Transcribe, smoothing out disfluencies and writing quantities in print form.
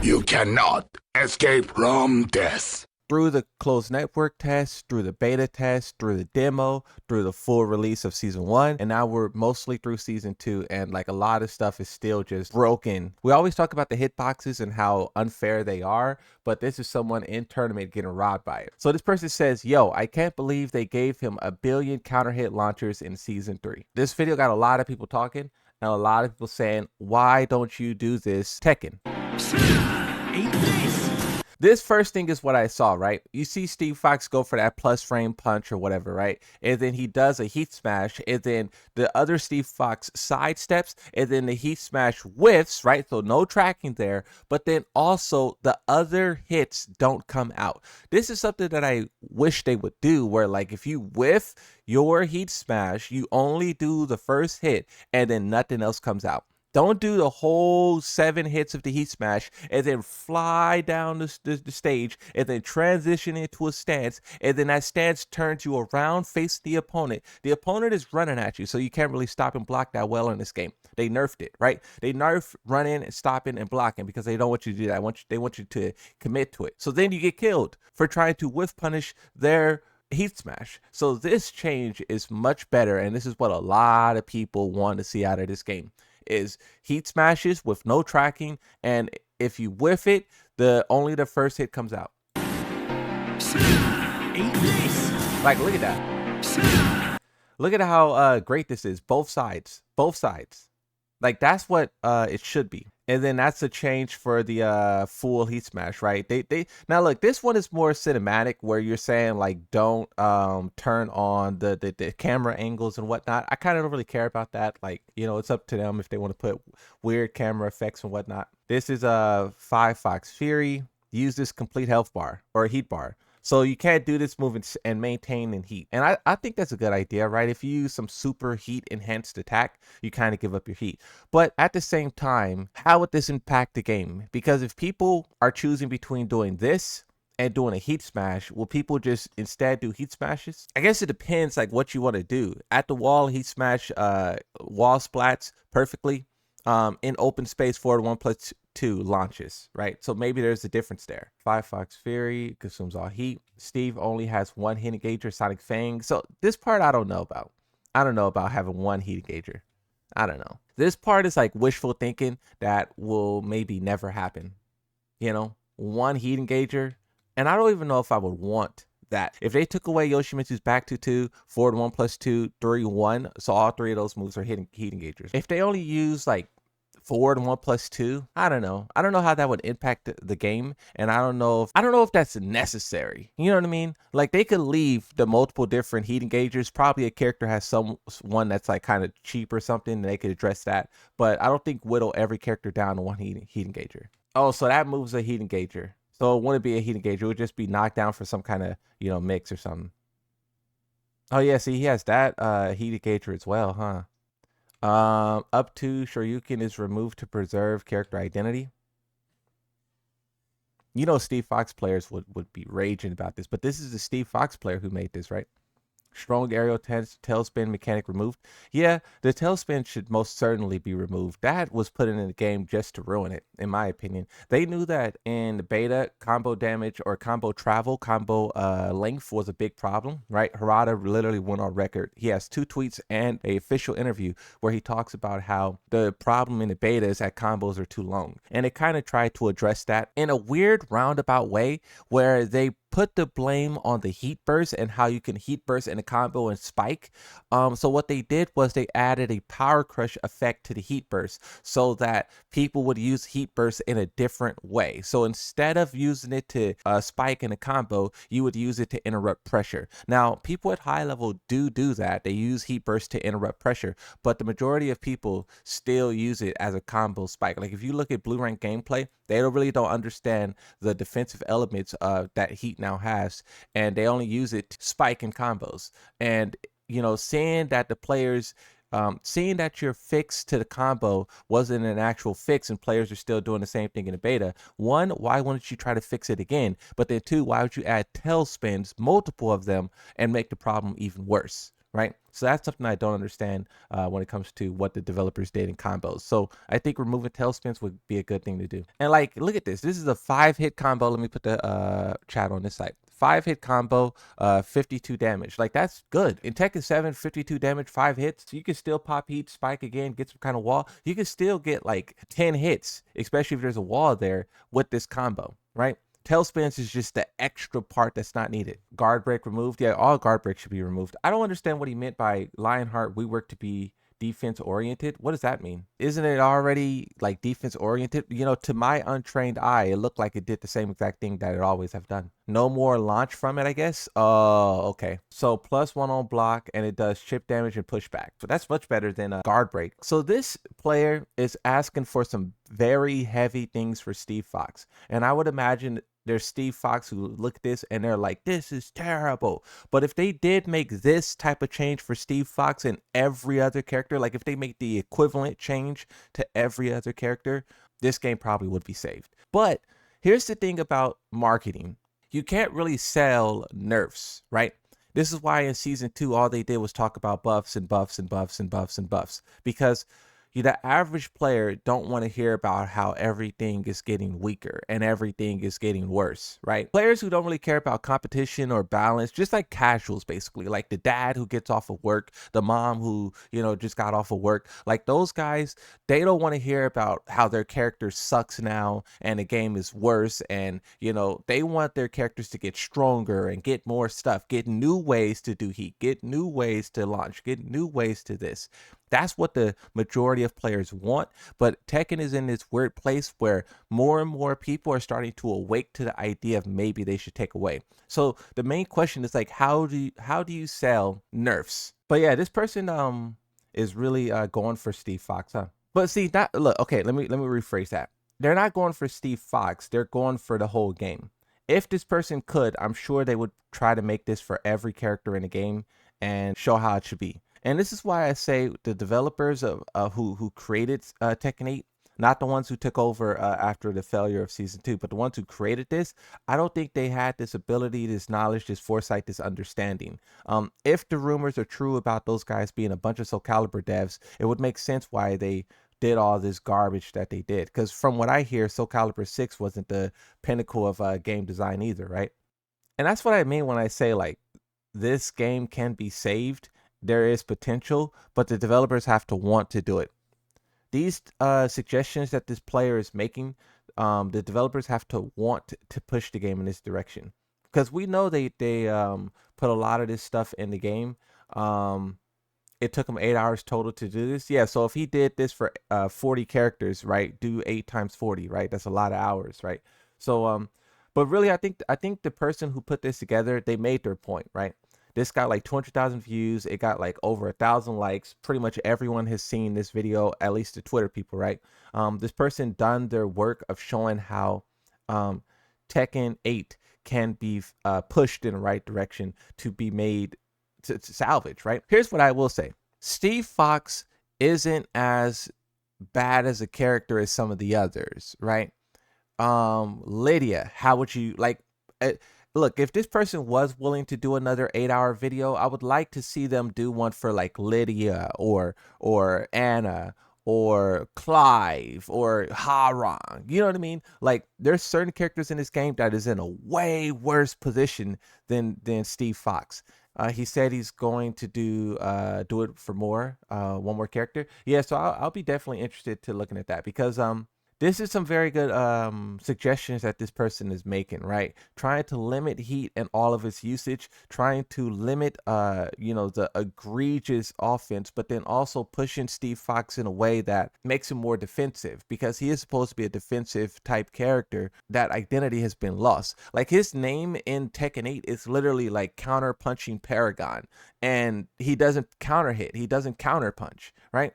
You cannot escape from death. Through the closed network test, through the beta test, through the demo, through the full release of season 1, and now we're mostly through season 2, and like a lot of stuff is still just broken. We always talk about the hitboxes and how unfair they are, but this is someone in tournament getting robbed by it. So this person says, yo, I can't believe they gave him 1 billion counter hit launchers in season 3. This video got a lot of people talking and a lot of people saying, why don't you do this Tekken? This first thing is what I saw, right? You see Steve Fox go for that plus frame punch or whatever, right? And then he does a heat smash, and then the other Steve Fox sidesteps, and then the heat smash whiffs, right? So no tracking there, but then also the other hits don't come out. This is something that I wish they would do, where like if you whiff your heat smash, you only do the first hit, and then nothing else comes out. Don't do the whole 7 hits of the heat smash and then fly down the stage and then transition into a stance, and then that stance turns you around facing the opponent. The opponent is running at you, so you can't really stop and block that well in this game. They nerfed it, right? They nerf running and stopping and blocking because they don't want you to do that. They want you to commit to it. So then you get killed for trying to whiff punish their heat smash. So this change is much better, and this is what a lot of people want to see out of this game. Is heat smashes with no tracking, and if you whiff it, only the first hit comes out. Like, look at that. Look at how great this is. Both sides. Like, that's what it should be. And then that's a change for the full heat smash, right? They now look, this one is more cinematic, where you're saying like don't turn on the camera angles and whatnot. I kind of don't really care about that. Like, you know, it's up to them if they want to put weird camera effects and whatnot. This is a 5 Fox Fury. Use this complete health bar or heat bar. So you can't do this moving and maintain in heat. And I think that's a good idea, right? If you use some super heat enhanced attack, you kind of give up your heat. But at the same time, how would this impact the game? Because if people are choosing between doing this and doing a heat smash, will people just instead do heat smashes? I guess it depends like what you want to do. At the wall, heat smash, wall splats perfectly. In open space, forward 1+2 launches, right? So maybe there's a difference there. 5 Fox Fury consumes all heat. Steve only has 1 heat engager, Sonic Fang. So this part I don't know about. I don't know about having 1 heat engager. I don't know. This part is like wishful thinking that will maybe never happen. You know, 1 heat engager. And I don't even know if I would want that. If they took away Yoshimitsu's back to 2, forward 1+2, 3, 1, so all 3 of those moves are heat engagers. If they only use like forward 1+2, I don't know how that would impact the game, and I don't know if that's necessary. You know what I mean? Like, they could leave the multiple different heat engagers. Probably a character has one that's like kind of cheap or something, and they could address that. But I don't think whittle every character down to 1 heat engager. Oh, so that move's a heat engager. So it wouldn't be a heat engager. It would just be knocked down for some kind of, you know, mix or something. Oh yeah, see, he has that heat engager as well, huh? Up to Shoryuken is removed to preserve character identity. You know, Steve Fox players would be raging about this, but this is the Steve Fox player who made this, right? Strong aerial tailspin mechanic removed. Yeah, the tailspin should most certainly be removed. That was put in the game just to ruin it, in my opinion. They knew that in the beta, combo damage or combo travel, combo length was a big problem, right? Harada literally went on record. He has 2 tweets and an official interview where he talks about how the problem in the beta is that combos are too long. And they kind of tried to address that in a weird roundabout way, where they put the blame on the heat burst and how you can heat burst in a combo and spike. So what they did was they added a power crush effect to the heat burst so that people would use heat burst in a different way. So instead of using it to spike in a combo, you would use it to interrupt pressure. Now, people at high level do that. They use heat burst to interrupt pressure, but the majority of people still use it as a combo spike. Like if you look at blue rank gameplay, they really don't understand the defensive elements that heat now has, and they only use it to spike in combos. And you know, seeing that the players seeing that your fix to the combo wasn't an actual fix and players are still doing the same thing in the beta, 1, why wouldn't you try to fix it again? But then 2, why would you add tail spins, multiple of them, and make the problem even worse? right? So that's something I don't understand when it comes to what the developers did in combos. So I think removing tailspins would be a good thing to do. And like, look at this. This is a 5-hit combo. Let me put the chat on this side. 5-hit combo, 52 damage. Like, that's good. In Tekken 7, 52 damage, 5 hits. You can still pop heat, spike again, get some kind of wall. You can still get like 10 hits, especially if there's a wall there with this combo, right? Tailspins is just the extra part that's not needed. Guard break removed. Yeah, all guard break should be removed. I don't understand what he meant by Lionheart, we work to be defense oriented. What does that mean? Isn't it already like defense oriented? You know, to my untrained eye, it looked like it did the same exact thing that it always have done. No more launch from it, I guess. Oh, okay. So +1 on block, and it does chip damage and pushback. So that's much better than a guard break. So this player is asking for some very heavy things for Steve Fox. And I would imagine there's Steve Fox who look at this and they're like, this is terrible. But if they did make this type of change for Steve Fox and every other character, like if they make the equivalent change to every other character, this game probably would be saved. But here's the thing about marketing. You can't really sell nerfs, right? This is why in season 2, all they did was talk about buffs and buffs and buffs and buffs and buffs, because the average player don't want to hear about how everything is getting weaker and everything is getting worse, right? Players who don't really care about competition or balance, just like casuals, basically, like the dad who gets off of work, the mom who, just got off of work, like those guys, they don't want to hear about how their character sucks now and the game is worse. And, they want their characters to get stronger and get more stuff, get new ways to do heat, get new ways to launch, get new ways to this. That's what the majority of players want, but Tekken is in this weird place where more and more people are starting to awake to the idea of maybe they should take away. So the main question is like, how do you sell nerfs? But yeah, this person is really going for Steve Fox, huh? But see, okay, let me rephrase that. They're not going for Steve Fox, they're going for the whole game. If this person could, I'm sure they would try to make this for every character in the game and show how it should be. And this is why I say the developers of who created Tekken 8, not the ones who took over after the failure of season 2, but the ones who created this, I don't think they had this ability, this knowledge, this foresight, this understanding. If the rumors are true about those guys being a bunch of Soul Calibur devs, it would make sense why they did all this garbage that they did. Because from what I hear, Soul Calibur 6 wasn't the pinnacle of game design either, right? And that's what I mean when I say like this game can be saved. There is potential, but the developers have to want to do it. These suggestions that this player is making, the developers have to want to push the game in this direction, because we know they put a lot of this stuff in the game. It took them 8 hours total to do this. Yeah, so if he did this for 40 characters, right, do 8 times 40, right? That's a lot of hours, right? So but really, I think the person who put this together, they made their point, right? This got like 200,000 views. It got like over 1,000 likes. Pretty much everyone has seen this video, at least the Twitter people, right? This person done their work of showing how Tekken 8 can be pushed in the right direction to be made to salvage, right? Here's what I will say. Steve Fox isn't as bad as a character as some of the others, right? Lydia, how would you like... Look, if this person was willing to do another 8-hour video, I would like to see them do one for like Lydia or Anna or Clive or Harang. You know what I mean? Like, there's certain characters in this game that is in a way worse position than Steve Fox. He said he's going to do it for one more character. Yeah, so I'll be definitely interested to looking at that, because this is some very good suggestions that this person is making, right? Trying to limit heat and all of its usage, trying to limit, the egregious offense, but then also pushing Steve Fox in a way that makes him more defensive, because he is supposed to be a defensive type character. That identity has been lost. Like, his name in Tekken 8 is literally like counter punching Paragon, and he doesn't counter hit. He doesn't counter punch, right?